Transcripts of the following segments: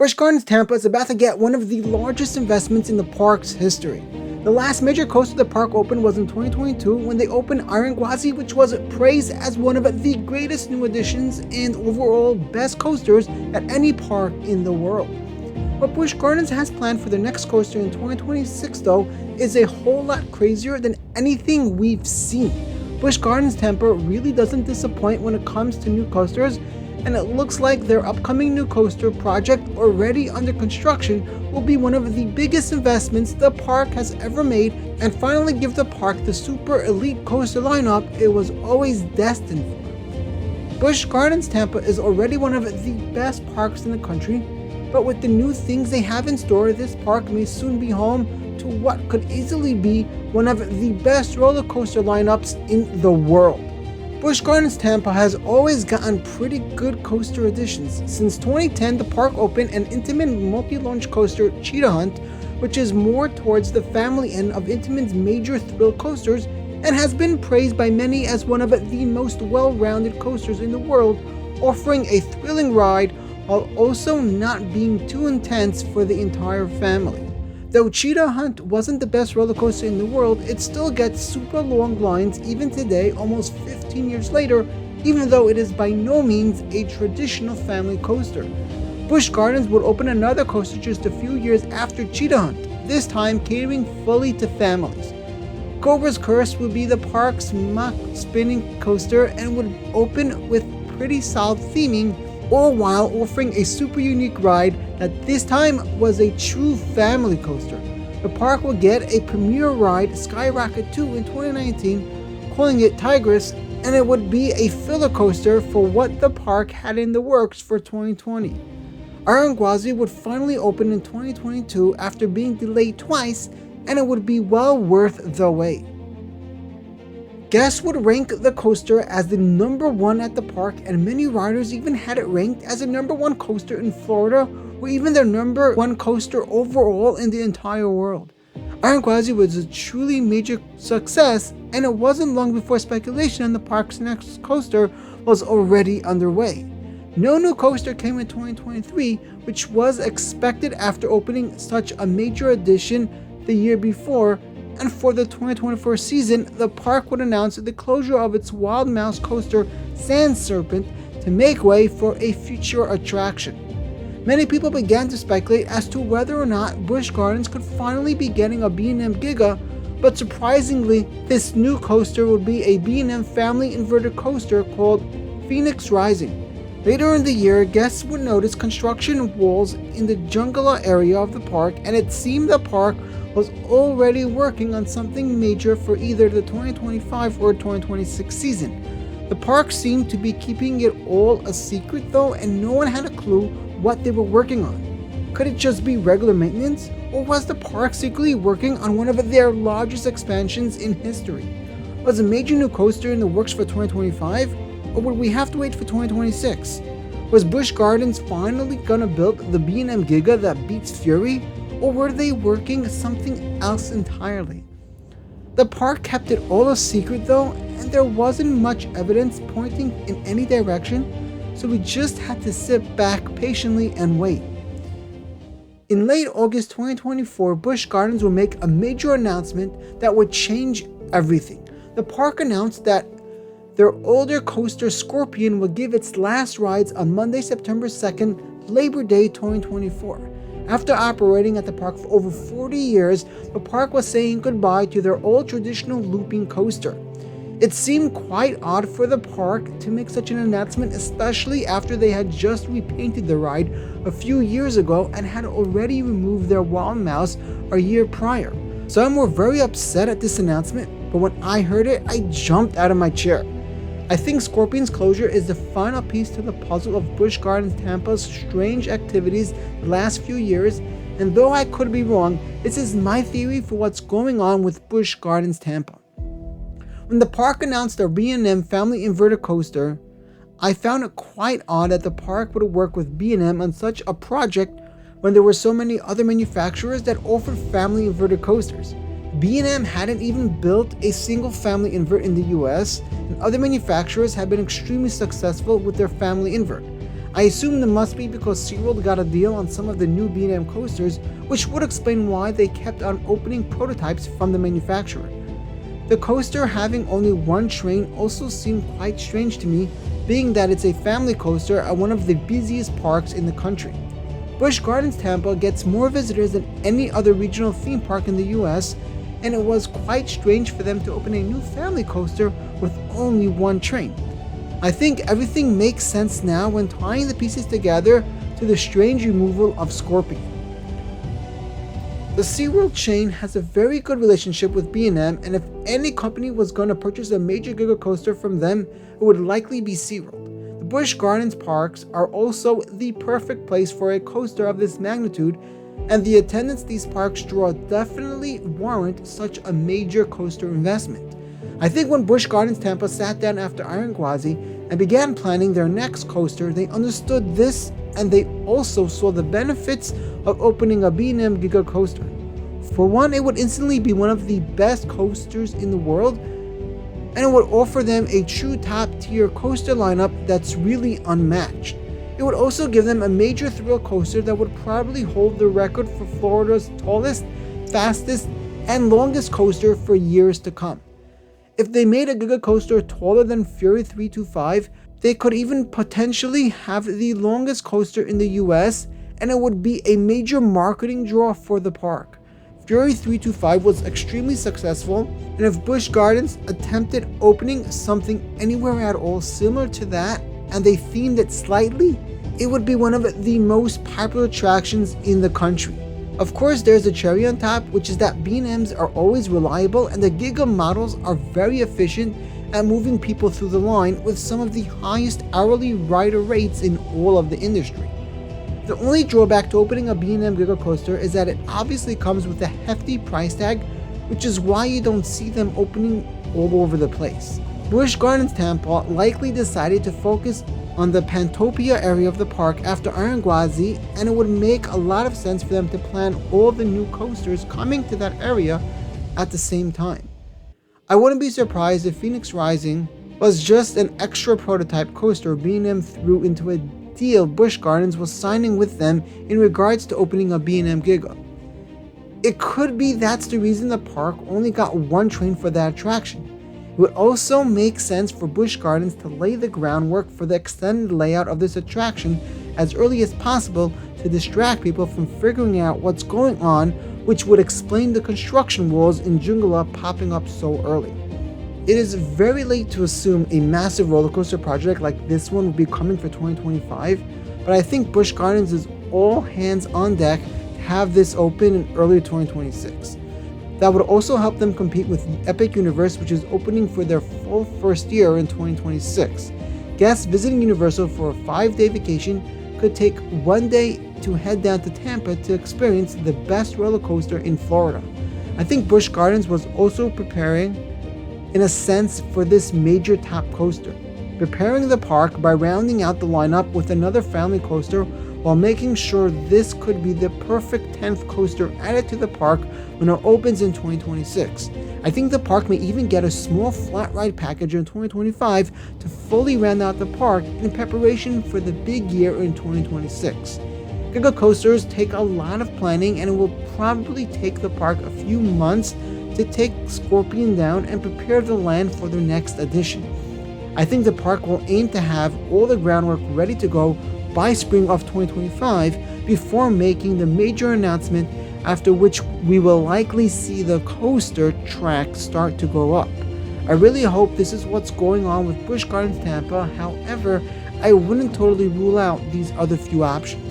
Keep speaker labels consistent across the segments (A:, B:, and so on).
A: Busch Gardens Tampa is about to get one of the largest investments in the park's history. The last major coaster the park opened was in 2022 when they opened Iron Gwazi, which was praised as one of the greatest new additions and overall best coasters at any park in the world. What Busch Gardens has planned for their next coaster in 2026 though is a whole lot crazier than anything we've seen. Busch Gardens Tampa really doesn't disappoint when it comes to new coasters, and it looks like their upcoming new coaster project, already under construction, will be one of the biggest investments the park has ever made and finally give the park the super elite coaster lineup it was always destined for. Busch Gardens Tampa is already one of the best parks in the country, but with the new things they have in store, this park may soon be home to what could easily be one of the best roller coaster lineups in the world. Busch Gardens Tampa has always gotten pretty good coaster additions. Since 2010, the park opened an Intamin multi-launch coaster, Cheetah Hunt, which is more towards the family end of Intamin's major thrill coasters and has been praised by many as one of the most well-rounded coasters in the world, offering a thrilling ride while also not being too intense for the entire family. Though Cheetah Hunt wasn't the best roller coaster in the world, it still gets super long lines even today, almost 15 years later, even though it is by no means a traditional family coaster. Busch Gardens would open another coaster just a few years after Cheetah Hunt, this time catering fully to families. Cobra's Curse would be the park's mock spinning coaster and would open with pretty solid theming, all while offering a super unique ride that this time was a true family coaster. The park will get a premiere ride, Skyrocket 2, in 2019, calling it Tigress, and it would be a filler coaster for what the park had in the works for 2020. Iron Gwazi would finally open in 2022 after being delayed twice, and it would be well worth the wait. Guests would rank the coaster as the number one at the park, and many riders even had it ranked as the number one coaster in Florida, or even their number one coaster overall in the entire world. Iron Gwazi was a truly major success, and it wasn't long before speculation on the park's next coaster was already underway. No new coaster came in 2023, which was expected after opening such a major addition the year before, and for the 2024 season, the park would announce the closure of its Wild Mouse coaster, Sand Serpent, to make way for a future attraction. Many people began to speculate as to whether or not Busch Gardens could finally be getting a B&M Giga, but surprisingly, this new coaster would be a B&M family inverted coaster called Phoenix Rising. Later in the year, guests would notice construction walls in the Jungala area of the park, and it seemed the park was already working on something major for either the 2025 or 2026 season. The park seemed to be keeping it all a secret though, and no one had a clue what they were working on. Could it just be regular maintenance, or was the park secretly working on one of their largest expansions in history? Was a major new coaster in the works for 2025, or would we have to wait for 2026? Was Busch Gardens finally gonna build the B&M Giga that beats Fury, or were they working something else entirely? The park kept it all a secret though, and there wasn't much evidence pointing in any direction, so we just had to sit back patiently and wait. In late August 2024, Busch Gardens will make a major announcement that would change everything. The park announced that their older coaster Scorpion will give its last rides on Monday, September 2nd, Labor Day 2024. After operating at the park for over 40 years, the park was saying goodbye to their old traditional looping coaster. It seemed quite odd for the park to make such an announcement, especially after they had just repainted the ride a few years ago and had already removed their Wild Mouse a year prior. Some were very upset at this announcement, but when I heard it, I jumped out of my chair. I think Scorpion's closure is the final piece to the puzzle of Busch Gardens Tampa's strange activities the last few years, and though I could be wrong, this is my theory for what's going on with Busch Gardens Tampa. When the park announced their B&M family inverted coaster, I found it quite odd that the park would work with B&M on such a project when there were so many other manufacturers that offered family inverted coasters. B&M hadn't even built a single family invert in the US, and other manufacturers had been extremely successful with their family invert. I assume it must be because SeaWorld got a deal on some of the new B&M coasters, which would explain why they kept on opening prototypes from the manufacturer. The coaster having only one train also seemed quite strange to me, being that it's a family coaster at one of the busiest parks in the country. Busch Gardens Tampa gets more visitors than any other regional theme park in the US, and it was quite strange for them to open a new family coaster with only one train. I think everything makes sense now when tying the pieces together to the strange removal of Scorpion. The SeaWorld chain has a very good relationship with B&M, and if any company was going to purchase a major Giga coaster from them, it would likely be SeaWorld. The Busch Gardens parks are also the perfect place for a coaster of this magnitude, and the attendance these parks draw definitely warrant such a major coaster investment. I think when Busch Gardens Tampa sat down after Iron Gwazi and began planning their next coaster, they understood this, and they also saw the benefits of opening a B&M Giga coaster. For one, it would instantly be one of the best coasters in the world, and it would offer them a true top-tier coaster lineup that's really unmatched. It would also give them a major thrill coaster that would probably hold the record for Florida's tallest, fastest, and longest coaster for years to come. If they made a Giga coaster taller than Fury 325, they could even potentially have the longest coaster in the US, and it would be a major marketing draw for the park. Fury 325 was extremely successful, and if Busch Gardens attempted opening something anywhere at all similar to that, and they themed it slightly, it would be one of the most popular attractions in the country. Of course, there's a cherry on top, which is that B&Ms are always reliable, and the Giga models are very efficient at moving people through the line with some of the highest hourly rider rates in all of the industry. The only drawback to opening a B&M Giga coaster is that it obviously comes with a hefty price tag, which is why you don't see them opening all over the place. Busch Gardens Tampa likely decided to focus on the Pantopia area of the park after Iron Gwazi, and it would make a lot of sense for them to plan all the new coasters coming to that area at the same time. I wouldn't be surprised if Phoenix Rising was just an extra prototype coaster B&M threw into a deal Busch Gardens was signing with them in regards to opening a B&M Giga. It could be that's the reason the park only got one train for that attraction. It would also make sense for Busch Gardens to lay the groundwork for the extended layout of this attraction as early as possible to distract people from figuring out what's going on, which would explain the construction walls in Joondalup popping up so early. It is very late to assume a massive roller coaster project like this one will be coming for 2025, but I think Busch Gardens is all hands on deck to have this open in early 2026. That would also help them compete with the Epic Universe, which is opening for their full first year in 2026. Guests visiting Universal for a 5-day vacation could take one day to head down to Tampa to experience the best roller coaster in Florida. I think Busch Gardens was also preparing, in a sense, for this major top coaster, preparing the park by rounding out the lineup with another family coaster while making sure this could be the perfect 10th coaster added to the park when it opens in 2026. I think the park may even get a small flat ride package in 2025 to fully round out the park in preparation for the big year in 2026. Giga coasters take a lot of planning, and it will probably take the park a few months to take Scorpion down and prepare the land for their next edition. I think the park will aim to have all the groundwork ready to go by spring of 2025 before making the major announcement, after which we will likely see the coaster track start to go up. I really hope this is what's going on with Busch Gardens Tampa. However, I wouldn't totally rule out these other few options.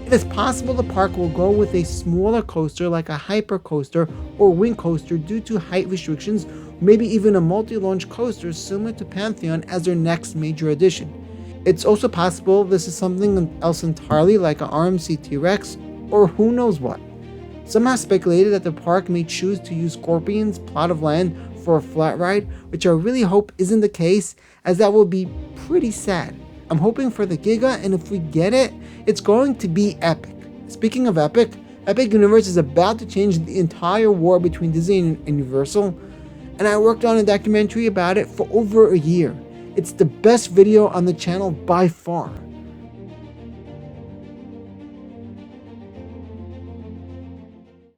A: It is possible the park will go with a smaller coaster like a hyper coaster or wing coaster due to height restrictions, maybe even a multi-launch coaster similar to Pantheon as their next major addition. It's also possible this is something else entirely like an RMC T-Rex, or who knows what. Some have speculated that the park may choose to use Scorpion's plot of land for a flat ride, which I really hope isn't the case, as that will be pretty sad. I'm hoping for the Giga, and if we get it, it's going to be epic. Speaking of epic, Epic Universe is about to change the entire war between Disney and Universal, and I worked on a documentary about it for over a year. It's the best video on the channel by far.